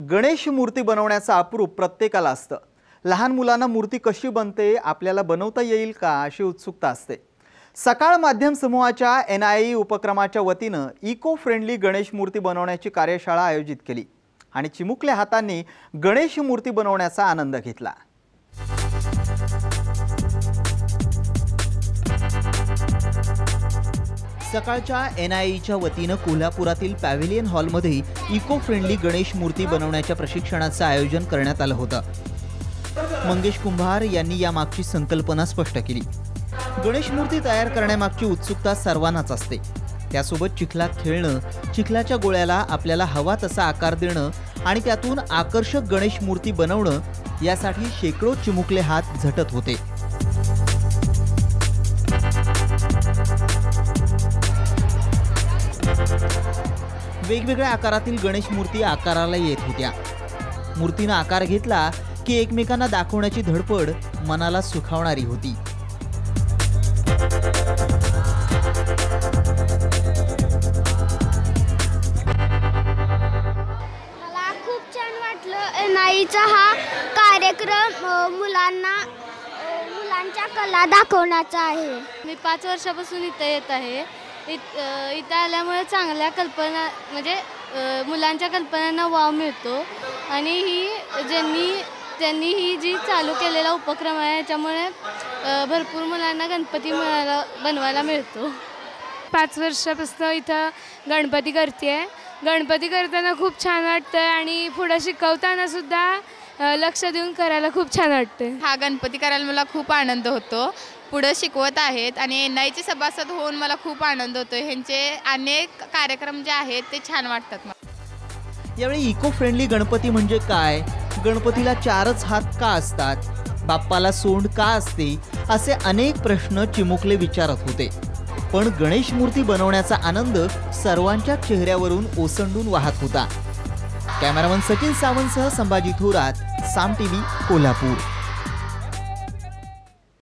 गणेश मूर्ती बनवण्याचा अप्रूप प्रत्येकाला असतं। लहान मुलांना मूर्ती कशी बनते, आपल्याला बनवता येईल का अशी उत्सुकता असते। सकाळ माध्यम समूहाच्या NIE उपक्रमाच्या वतीने इको फ्रेंडली गणेश मूर्ती बनवण्याची कार्यशाळा आयोजित केली आणि चिमुकल्या हातांनी गणेश मूर्ती बनवण्याचा आनंद घेतला। सकाळच्या NIEच्या वतीने कोल्हापुरातील पॅव्हिलियन हॉलमध्ये इको फ्रेंडली गणेश मूर्ती बनवण्याच्या प्रशिक्षणाचे आयोजन करण्यात आले होते। मंगेश कुंभार यांनी यामागची संकल्पना स्पष्ट केली। गणेश मूर्ती तयार करण्यामागची उत्सुकता सर्वांनाच असते। त्यासोबत चिखलात खेळणं, चिखलाच्या गोळ्याला आपल्याला हवा तसा आकार देणं आणि त्यातून आकर्षक गणेश मूर्ती बनवणं यासाठी शेकडो चिमुकले हात झटत होते। वेगवेगळ्या आकारातील गणेश मूर्ती आकाराला येत होत्या। मूर्तीने आकार घेतला की एकमेकांना दाखवण्याची धडपड मनाला सुखावणारी होती। मला खूप छान वाटलं। NIEचा हा कार्यक्रम मुलांच्या कला दाखवण्याचा आहे। मी 5 वर्षापासून इथे येत आहे। इथे आल्यामुळे चांगल्या कल्पना म्हणजे मुलांच्या कल्पनांना वाव मिळतो आणि त्यांनी ही जी चालू केलेला उपक्रम आहे याच्यामुळे भरपूर मुलांना गणपती बनवायला मिळतो। 5 वर्षापासून इथं गणपती करते। गणपती करताना खूप छान वाटतं आणि पुढे शिकवताना सुद्धा लक्ष देऊन करायला खूप छान वाटतं। हा गणपती करायला मला खूप आनंद होतो। पुढे शिकवत आहेत आणि NIEचे सभासद होऊन मला खूप आनंद होतो। ह्यांचे अनेक कार्यक्रम जे आहेत ते छान वाटतात मला। यावेळी इको फ्रेंडली गणपती म्हणजे काय, गणपतीला 4च हात का असतात, बाप्पाला सोंड का असते, असे अनेक प्रश्न चिमुकले विचारत होते। पण गणेश मूर्ती बनवण्याचा आनंद सर्वांच्या चेहऱ्यावरून ओसंडून वाहत होता। कॅमेरामन सचिन सावंतसह संभाजी थोरात, साम TV, कोल्हापूर।